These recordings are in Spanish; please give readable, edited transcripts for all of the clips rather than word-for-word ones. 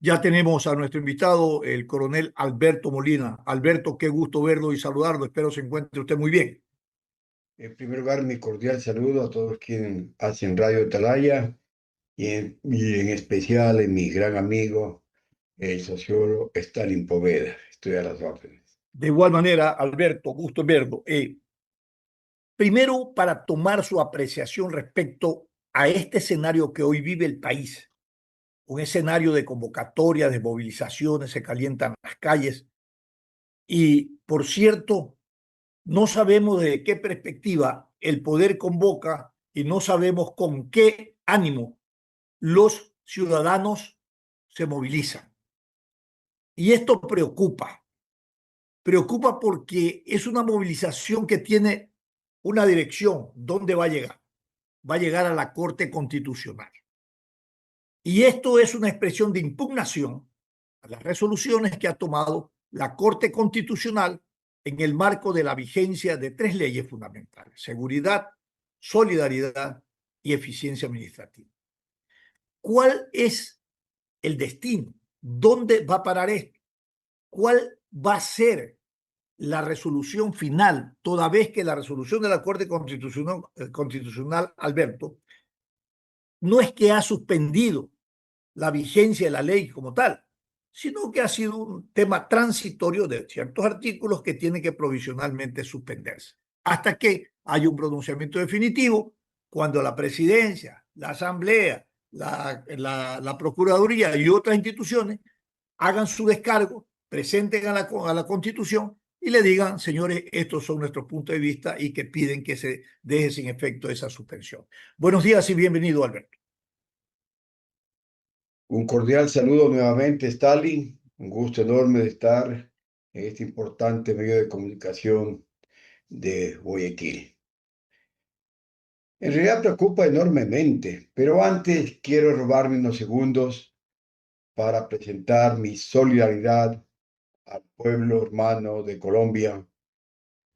Ya tenemos a nuestro invitado, el coronel Alberto Molina. Alberto, qué gusto verlo y saludarlo. Espero se encuentre usted muy bien. En primer lugar, mi cordial saludo a todos quienes hacen Radio Atalaya y en especial a mi gran amigo, el sociólogo Stalin Poveda. Estoy a las órdenes. De igual manera, Alberto, gusto en verlo. Primero, para tomar su apreciación respecto a este escenario que hoy vive el país, un escenario de convocatoria, de movilizaciones, se calientan las calles y, por cierto, no sabemos de qué perspectiva el poder convoca y no sabemos con qué ánimo los ciudadanos se movilizan. Y esto preocupa porque es una movilización que tiene una dirección. ¿Dónde va a llegar? Va a llegar a la Corte Constitucional. Y esto es una expresión de impugnación a las resoluciones que ha tomado la Corte Constitucional en el marco de la vigencia de tres leyes fundamentales: seguridad, solidaridad y eficiencia administrativa. ¿Cuál es el destino? ¿Dónde va a parar esto? ¿Cuál va a ser la resolución final, toda vez que la resolución de la Corte Constitucional, Alberto, no es que ha suspendido la vigencia de la ley como tal, sino que ha sido un tema transitorio de ciertos artículos que tienen que provisionalmente suspenderse, hasta que haya un pronunciamiento definitivo, cuando la presidencia, la asamblea, la Procuraduría y otras instituciones hagan su descargo, presenten a la Constitución y le digan: señores, estos son nuestros puntos de vista, y que piden que se deje sin efecto esa suspensión. Buenos días y bienvenido, Alberto. Un cordial saludo nuevamente, Stalin. Un gusto enorme de estar en este importante medio de comunicación de Guayaquil. En realidad preocupa enormemente, pero antes quiero robarme unos segundos para presentar mi solidaridad al pueblo hermano de Colombia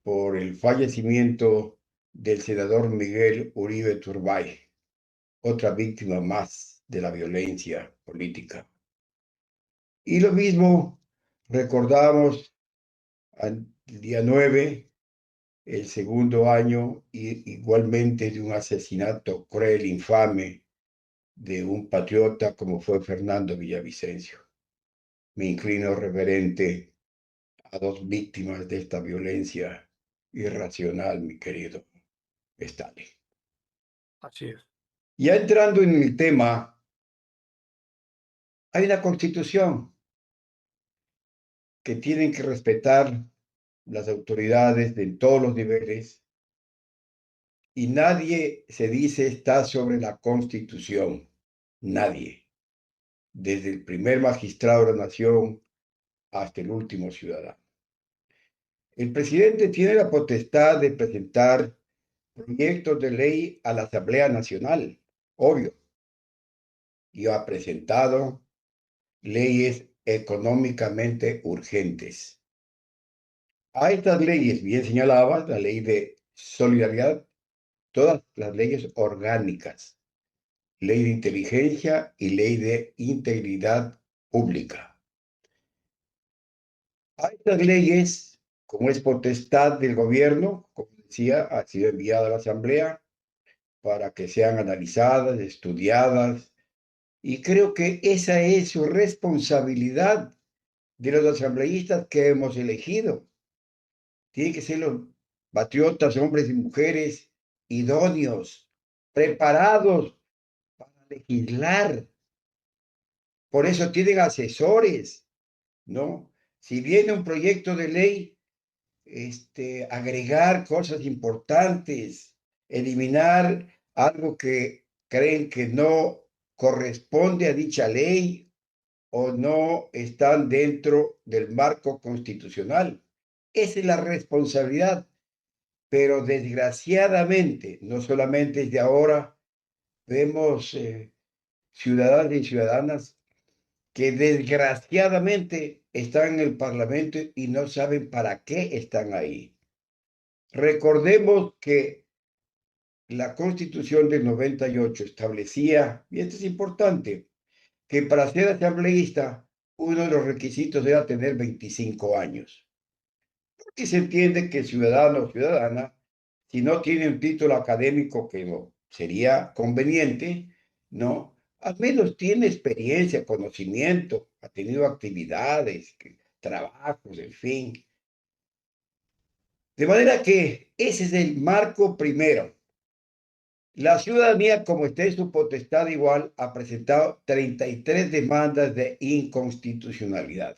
por el fallecimiento del senador Miguel Uribe Turbay, otra víctima más de la violencia política. Y lo mismo recordamos el día 9, el segundo año, igualmente de un asesinato cruel, infame, de un patriota como fue Fernando Villavicencio. Me inclino reverente a dos víctimas de esta violencia irracional, mi querido Stalin. Así es. Ya entrando en el tema, hay una constitución que tienen que respetar las autoridades de todos los niveles y nadie se dice está sobre la constitución. Nadie. Desde el primer magistrado de la nación hasta el último ciudadano. El presidente tiene la potestad de presentar proyectos de ley a la Asamblea Nacional, obvio, y ha presentado leyes económicamente urgentes. A estas leyes, bien señalabas, la ley de solidaridad, todas las leyes orgánicas, ley de inteligencia y ley de integridad pública. A estas leyes, como es potestad del gobierno, como decía, ha sido enviada a la Asamblea para que sean analizadas, estudiadas, y creo que esa es su responsabilidad de los asambleístas que hemos elegido. Tienen que ser los patriotas, hombres y mujeres idóneos, preparados para legislar. Por eso tienen asesores, ¿no? Si viene un proyecto de ley, agregar cosas importantes, eliminar algo que creen que no corresponde a dicha ley o no están dentro del marco constitucional. Esa es la responsabilidad. Pero desgraciadamente, no solamente desde ahora, vemos ciudadanos y ciudadanas que desgraciadamente están en el Parlamento y no saben para qué están ahí. Recordemos que la Constitución del 98 establecía, y esto es importante, que para ser asambleísta uno de los requisitos era tener 25 años. Porque se entiende que el ciudadano o ciudadana, si no tiene un título académico que no sería conveniente, ¿no? Al menos tiene experiencia, conocimiento, ha tenido actividades, trabajos, en fin. De manera que ese es el marco primero. La ciudadanía, como está en su potestad igual, ha presentado 33 demandas de inconstitucionalidad.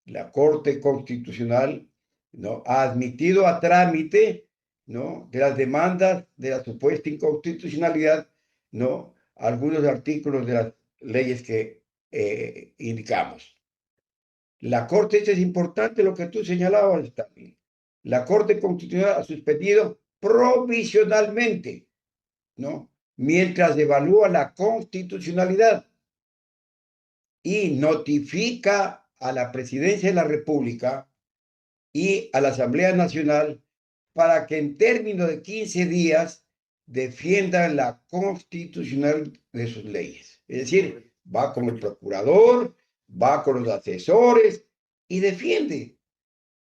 La Corte Constitucional, ¿no?, ha admitido a trámite, ¿no?, de las demandas de la supuesta inconstitucionalidad, ¿no?, algunos artículos de las leyes que indicamos. La Corte, esto es importante lo que tú señalabas también. La Corte Constitucional ha suspendido provisionalmente, ¿no?, mientras evalúa la constitucionalidad y notifica a la Presidencia de la República y a la Asamblea Nacional para que en términos de 15 días defiendan la constitucionalidad de sus leyes. Es decir, va con el procurador, va con los asesores y defiende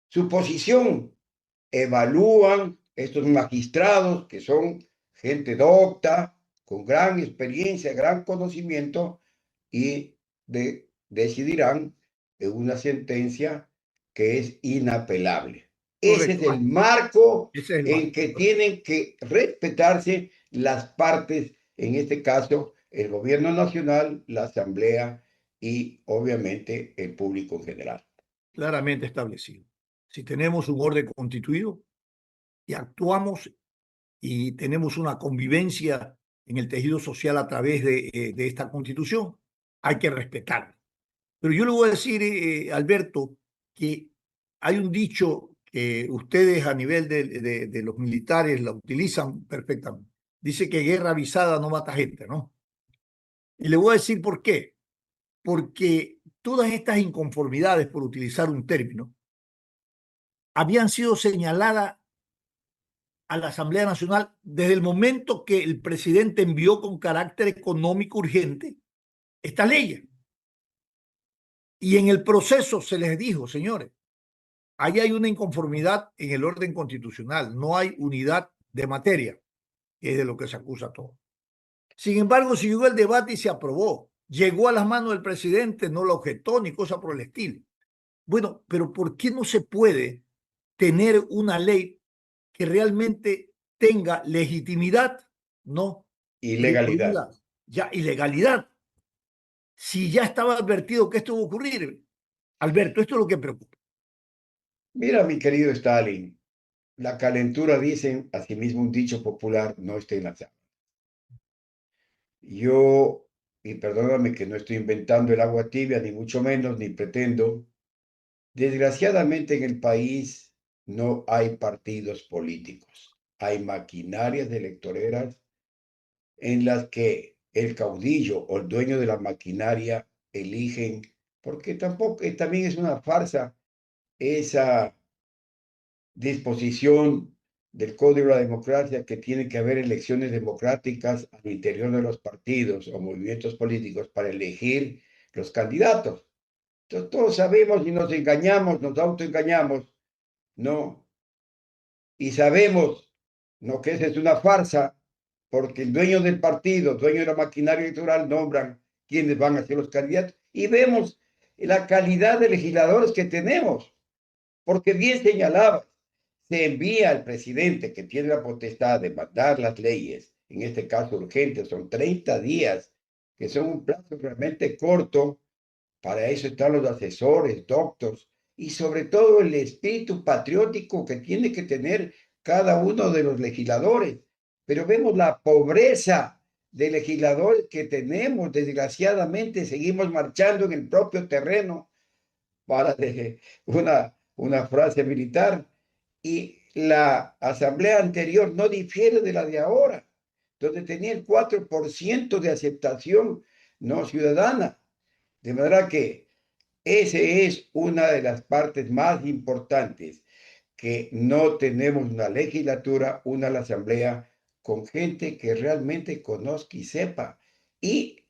su posición. Evalúan estos magistrados que son gente docta, con gran experiencia, gran conocimiento y decidirán en una sentencia que es inapelable. Ese es Correcto. el marco Ese es el en marco. que tienen que respetarse las partes, en este caso, el gobierno nacional, la asamblea y obviamente el público en general. Claramente establecido. Si tenemos un orden constituido y actuamos y tenemos una convivencia en el tejido social a través de esta constitución, hay que respetarla. Pero yo le voy a decir, Alberto, que hay un dicho que ustedes a nivel de los militares la utilizan perfectamente. Dice que guerra avisada no mata gente, ¿no? Y le voy a decir por qué. Porque todas estas inconformidades, por utilizar un término, habían sido señaladas a la Asamblea Nacional desde el momento que el presidente envió con carácter económico urgente esta ley. Y en el proceso se les dijo, señores, ahí hay una inconformidad en el orden constitucional, no hay unidad de materia, que es de lo que se acusa todo. Sin embargo, siguió el debate y se aprobó. Llegó a las manos del presidente, no lo objetó ni cosa por el estilo. Bueno, pero ¿por qué no se puede tener una ley que realmente tenga legitimidad, no, Ilegalidad. ya ilegalidad? Si ya estaba advertido que esto iba a ocurrir, Alberto, esto es lo que preocupa. Mira, mi querido Stalin, la calentura, dicen, asimismo un dicho popular, no está en la sangre. Yo, y perdóname que no estoy inventando el agua tibia, ni mucho menos, ni pretendo, desgraciadamente en el país no hay partidos políticos, hay maquinarias electoreras en las que el caudillo o el dueño de la maquinaria eligen, porque tampoco, también es una farsa esa disposición del Código de la Democracia que tiene que haber elecciones democráticas al interior de los partidos o movimientos políticos para elegir los candidatos. Entonces, todos sabemos y nos engañamos, nos autoengañamos, ¿no? Y sabemos, ¿no?, que esa es una farsa, porque el dueño del partido, dueño de la maquinaria electoral, nombran quiénes van a ser los candidatos y vemos la calidad de legisladores que tenemos, porque bien señalaba, se envía al presidente que tiene la potestad de mandar las leyes, en este caso urgentes, son 30 días, que son un plazo realmente corto. Para eso están los asesores, doctores, y sobre todo el espíritu patriótico que tiene que tener cada uno de los legisladores. Pero vemos la pobreza de legisladores que tenemos. Desgraciadamente seguimos marchando en el propio terreno, para una frase militar, y la asamblea anterior no difiere de la de ahora, donde tenía el 4% de aceptación no ciudadana. De manera que esa es una de las partes más importantes, que no tenemos una legislatura, una asamblea con gente que realmente conozca y sepa. Y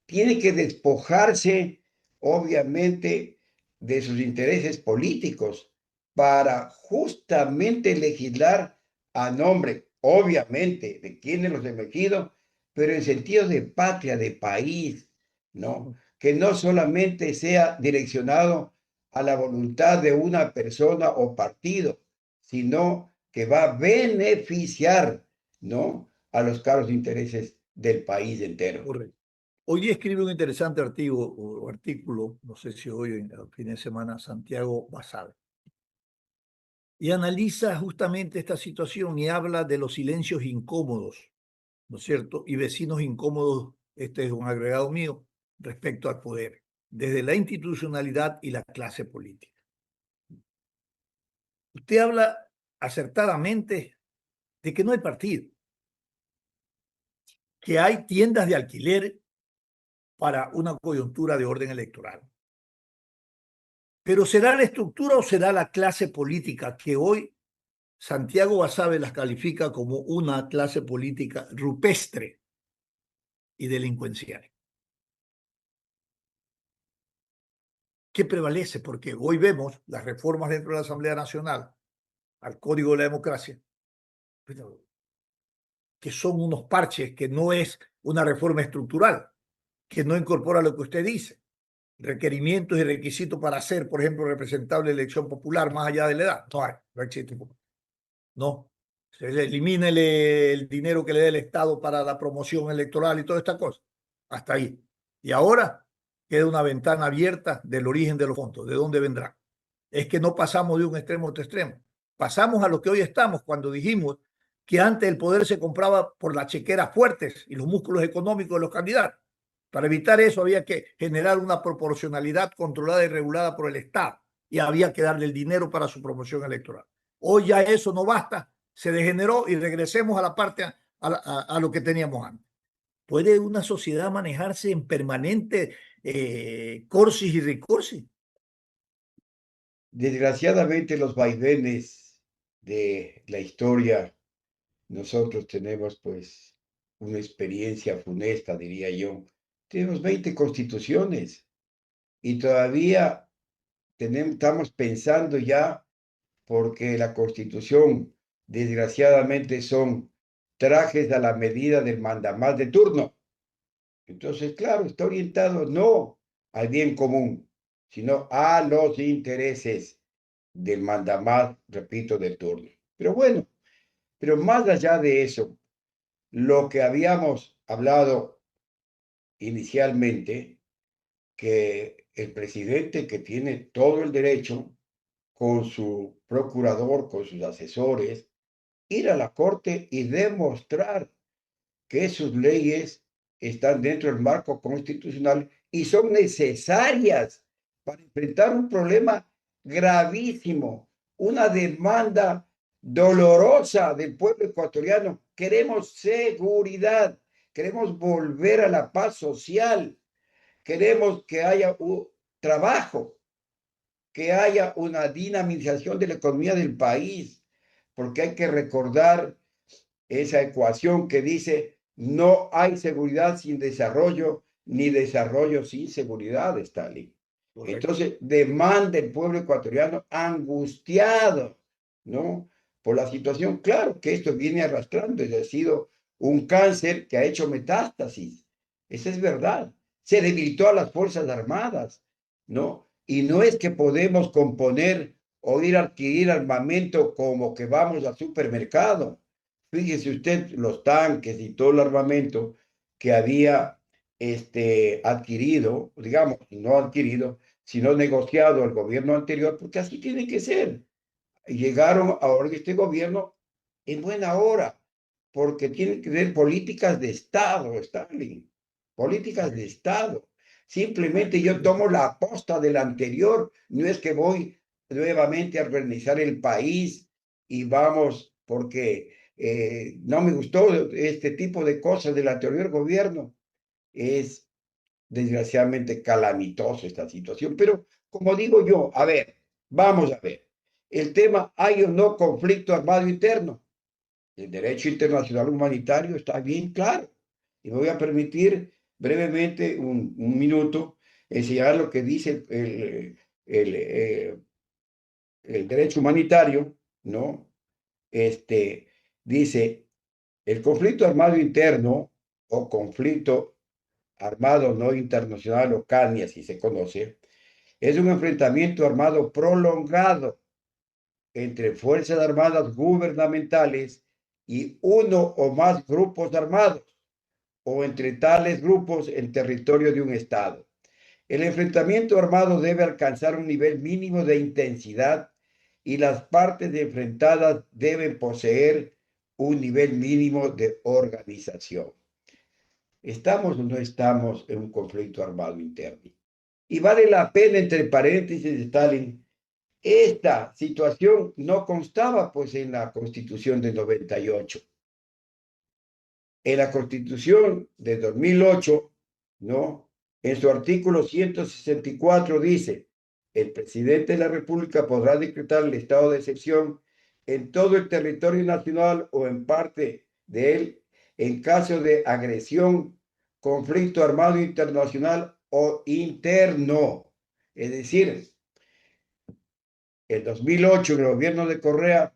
tiene que despojarse, obviamente, de sus intereses políticos para justamente legislar a nombre, obviamente, de quienes los han elegido, pero en sentido de patria, de país, ¿no? Que no solamente sea direccionado a la voluntad de una persona o partido, sino que va a beneficiar, ¿no? A los caros intereses del país entero. Correcto. Hoy día escribe un interesante artículo, no sé si hoy en el fin de semana, Santiago Basabe, y analiza justamente esta situación y habla de los silencios incómodos, ¿no es cierto? Y vecinos incómodos, este es un agregado mío, respecto al poder, desde la institucionalidad y la clase política. Usted habla acertadamente de que no hay partido, que hay tiendas de alquiler para una coyuntura de orden electoral. Pero ¿será la estructura o será la clase política que hoy Santiago Basabe las califica como una clase política rupestre y delincuencial? ¿Qué prevalece? Porque hoy vemos las reformas dentro de la Asamblea Nacional al Código de la Democracia, que son unos parches, que no es una reforma estructural, que no incorpora lo que usted dice, requerimientos y requisitos para ser, por ejemplo, representable de elección popular más allá de la edad. No hay, no existe. No. Elimínele el dinero que le dé el Estado para la promoción electoral y toda esta cosa. Hasta ahí. Y ahora queda una ventana abierta del origen de los fondos, de dónde vendrán. Es que no pasamos de un extremo a otro extremo. Pasamos a lo que hoy estamos cuando dijimos que antes el poder se compraba por las chequeras fuertes y los músculos económicos de los candidatos. Para evitar eso había que generar una proporcionalidad controlada y regulada por el Estado y había que darle el dinero para su promoción electoral. Hoy ya eso no basta, se degeneró y regresemos a la parte a lo que teníamos antes. ¿Puede una sociedad manejarse en permanente corsis y recursis? Desgraciadamente, los vaivenes de la historia, nosotros tenemos pues una experiencia funesta, diría yo. Tenemos 20 constituciones y todavía estamos pensando ya porque la constitución, desgraciadamente, son trajes a la medida del mandamás de turno. Entonces, claro, está orientado no al bien común, sino a los intereses del mandamás, repito, del turno. Pero bueno, pero más allá de eso, lo que habíamos hablado inicialmente, que el presidente que tiene todo el derecho, con su procurador, con sus asesores, ir a la corte y demostrar que sus leyes están dentro del marco constitucional y son necesarias para enfrentar un problema gravísimo, una demanda dolorosa del pueblo ecuatoriano. Queremos seguridad, queremos volver a la paz social, queremos que haya un trabajo, que haya una dinamización de la economía del país, porque hay que recordar esa ecuación que dice no hay seguridad sin desarrollo, ni desarrollo sin seguridad, Stalin. Correcto. Entonces, demanda el pueblo ecuatoriano angustiado, ¿no? Por la situación, claro que esto viene arrastrando, ha sido un cáncer que ha hecho metástasis. Esa es verdad. Se debilitó a las Fuerzas Armadas, ¿no? Y no es que podemos componer o ir a adquirir armamento como que vamos al supermercado. Fíjese usted los tanques y todo el armamento que había adquirido, digamos, no adquirido, sino negociado el gobierno anterior, porque así tiene que ser. Llegaron ahora este gobierno en buena hora, porque tienen que ser políticas de Estado, Stalin, políticas de Estado. Simplemente yo tomo la aposta del anterior, no es que voy nuevamente a organizar el país y vamos, porque no me gustó este tipo de cosas del anterior gobierno. Es desgraciadamente calamitoso esta situación, pero como digo yo, a ver, vamos a ver, el tema, ¿hay o no conflicto armado interno? El derecho internacional humanitario está bien claro. Y me voy a permitir brevemente un minuto, enseñar lo que dice el, eh, el derecho humanitario, ¿no? Dice, el conflicto armado interno o conflicto armado no internacional o CANI, así se conoce, es un enfrentamiento armado prolongado entre fuerzas armadas gubernamentales y uno o más grupos armados o entre tales grupos en territorio de un Estado. El enfrentamiento armado debe alcanzar un nivel mínimo de intensidad y las partes enfrentadas deben poseer un nivel mínimo de organización. ¿Estamos o no estamos en un conflicto armado interno? Y vale la pena, entre paréntesis, Stalin, esta situación no constaba pues en la Constitución de 98. En la Constitución de 2008, ¿no? En su artículo 164 dice, el presidente de la República podrá decretar el estado de excepción en todo el territorio nacional o en parte de él en caso de agresión, conflicto armado internacional o interno. Es decir, en 2008, en el gobierno de Correa,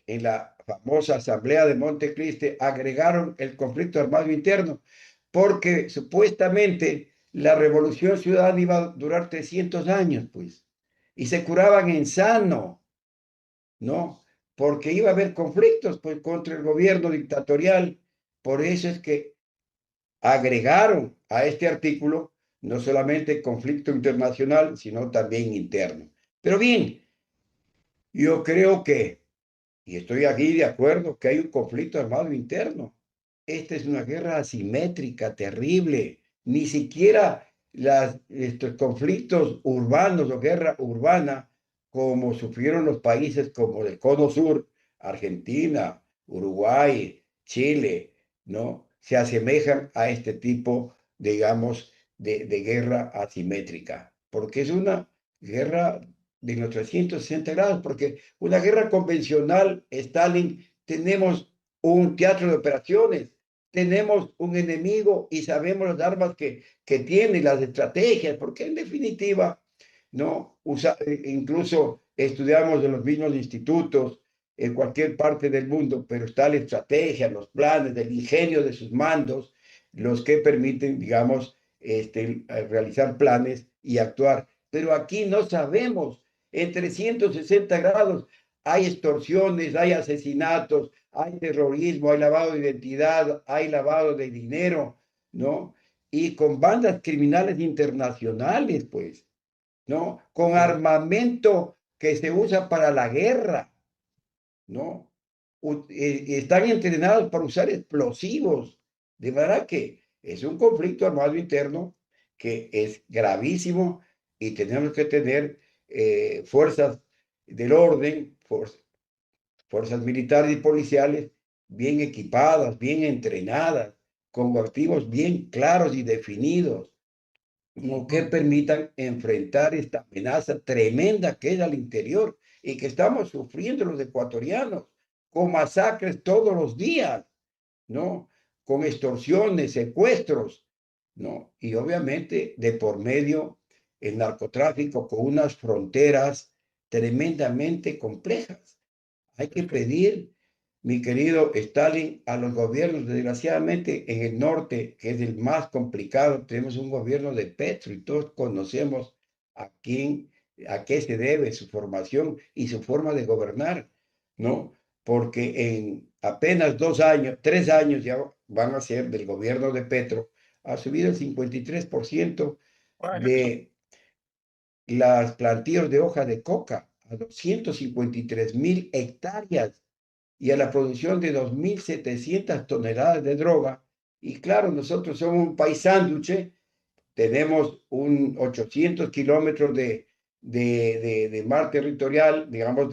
en la famosa Asamblea de Montecristi, agregaron el conflicto armado interno, porque supuestamente la revolución ciudadana iba a durar 300 años, pues, y se curaban en sano, ¿no? Porque iba a haber conflictos, pues, contra el gobierno dictatorial. Por eso es que agregaron a este artículo no solamente conflicto internacional, sino también interno. Pero bien, yo creo que y estoy aquí de acuerdo que hay un conflicto armado interno. Esta es una guerra asimétrica, terrible. Ni siquiera estos conflictos urbanos o guerra urbana, como sufrieron los países como el Cono Sur, Argentina, Uruguay, Chile, ¿no? Se asemejan a este tipo, digamos, de guerra asimétrica, porque es una guerra de los 360 grados, porque una guerra convencional, Stalin, tenemos un teatro de operaciones, tenemos un enemigo y sabemos las armas que tiene, las estrategias, porque en definitiva, ¿no? Incluso estudiamos en los mismos institutos, en cualquier parte del mundo, pero está la estrategia, los planes, el ingenio de sus mandos, los que permiten, digamos, realizar planes y actuar. Pero aquí no sabemos en 360 grados. Hay extorsiones, hay asesinatos, hay terrorismo, hay lavado de identidad, hay lavado de dinero, ¿no? Y con bandas criminales internacionales, pues, ¿no? Con armamento que se usa para la guerra, ¿no? Están entrenados para usar explosivos. De verdad que es un conflicto armado interno que es gravísimo y tenemos que tener fuerzas del orden, fuerzas militares y policiales bien equipadas, bien entrenadas, con objetivos bien claros y definidos, como que permitan enfrentar esta amenaza tremenda que es al interior y que estamos sufriendo los ecuatorianos, con masacres todos los días, ¿no? Con extorsiones, secuestros, ¿no? Y obviamente de por medio el narcotráfico con unas fronteras tremendamente complejas. Hay que pedir, mi querido Stalin, a los gobiernos, desgraciadamente en el norte, que es el más complicado, tenemos un gobierno de Petro y todos conocemos a quién, a qué se debe su formación y su forma de gobernar, ¿no? Porque en apenas 2 años, 3 años ya van a ser del gobierno de Petro, ha subido el 53% Bueno, de las plantíos de hoja de coca a 253.000 hectáreas y a la producción de 2.700 toneladas de droga. Y claro, nosotros somos un país sándwich, tenemos 800 kilómetros de mar territorial, digamos,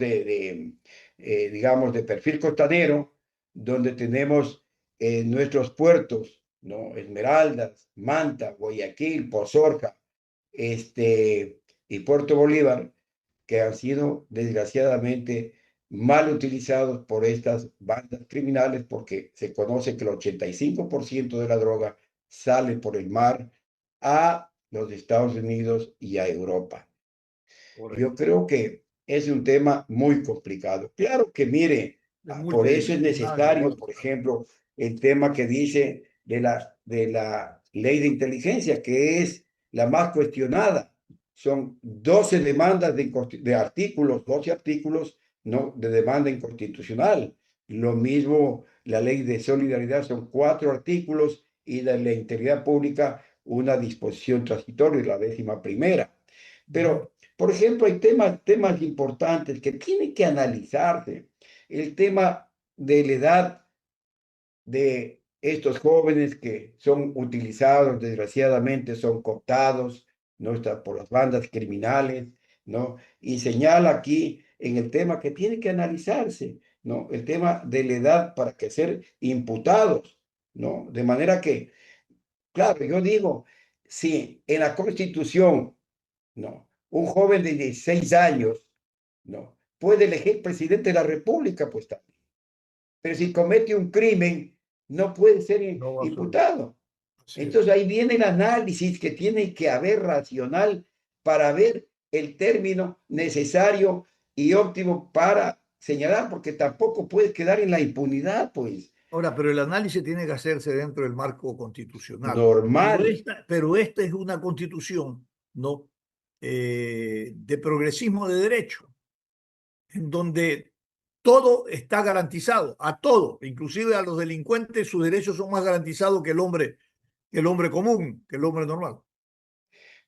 digamos, de perfil costanero, donde tenemos nuestros puertos, ¿no? Esmeraldas, Manta, Guayaquil, Pozorca, y Puerto Bolívar, que han sido desgraciadamente mal utilizados por estas bandas criminales porque se conoce que el 85% de la droga sale por el mar a los Estados Unidos y a Europa. Yo Correcto. creo que es un tema muy complicado. Claro que mire, Es por eso es multidimensional, necesario, por robótica. ejemplo, el tema que dice de la ley de inteligencia, que es la más cuestionada. Son 12 demandas de artículos, 12 artículos, ¿no?, de demanda inconstitucional. Lo mismo la ley de solidaridad, son 4 artículos, y la integridad pública, una disposición transitoria, la 11ª. Ujú. Pero, por ejemplo, hay temas importantes que tienen que analizarse. El tema de la edad de estos jóvenes que son utilizados, desgraciadamente, son cooptados, ¿no?, está por las bandas criminales, ¿no? Y señala aquí en el tema que tiene que analizarse, ¿no?, el tema de la edad para que ser imputados, ¿no? De manera que, claro, yo digo, si en la Constitución, no, un joven de 16 años, no, puede elegir presidente de la República, pues también. Pero si comete un crimen, no puede ser No va a ser. imputado. Así es. Entonces ahí viene el análisis que tiene que haber racional para ver el término necesario y óptimo para señalar, porque tampoco puede quedar en la impunidad, pues, Ahora, pero el análisis tiene que hacerse dentro del marco constitucional. normal. Pero esta es una constitución, ¿no? De progresismo de derecho, en donde todo está garantizado, a todo, inclusive a los delincuentes, sus derechos son más garantizados que el hombre común, que el hombre normal.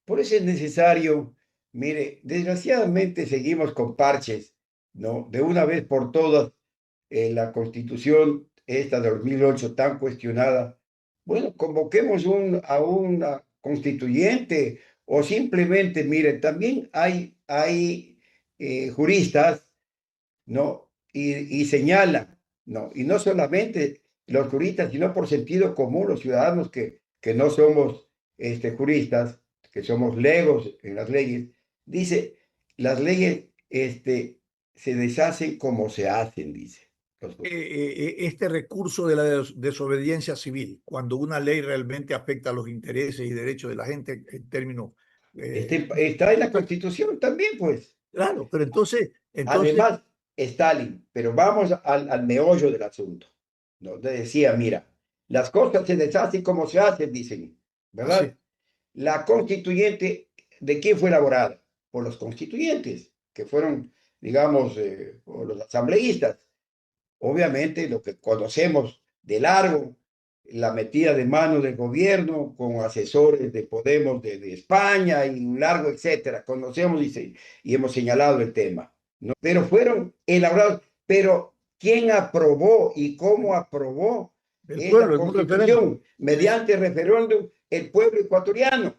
Por eso es necesario, mire, desgraciadamente seguimos con parches, ¿no? De una vez por todas, la Constitución, esta de 2008 tan cuestionada, bueno, convoquemos a una constituyente, o simplemente, mire, también hay juristas, ¿no? Y señalan, ¿no? Y no solamente los juristas, sino por sentido común, los ciudadanos que no somos juristas, que somos legos en las leyes, dice, las leyes se deshacen como se hacen, dice. Este recurso de la desobediencia civil, cuando una ley realmente afecta a los intereses y derechos de la gente en términos... Está en la Constitución también, pues. claro, pero entonces, Además, Stalin, pero vamos al meollo del asunto, donde decía, mira, las cosas se deshacen como se hacen, dicen, así, ¿verdad? La constituyente, ¿de quién fue elaborada? Por los constituyentes, que fueron, digamos, por los asambleístas. Obviamente, lo que conocemos de largo, la metida de mano del gobierno con asesores de Podemos de España y un largo etcétera. Conocemos y hemos señalado el tema, ¿no? Pero fueron elaborados. Pero ¿quién aprobó y cómo aprobó el esa pueblo en un referéndum. constitución? Sí, Mediante referéndum, el pueblo ecuatoriano.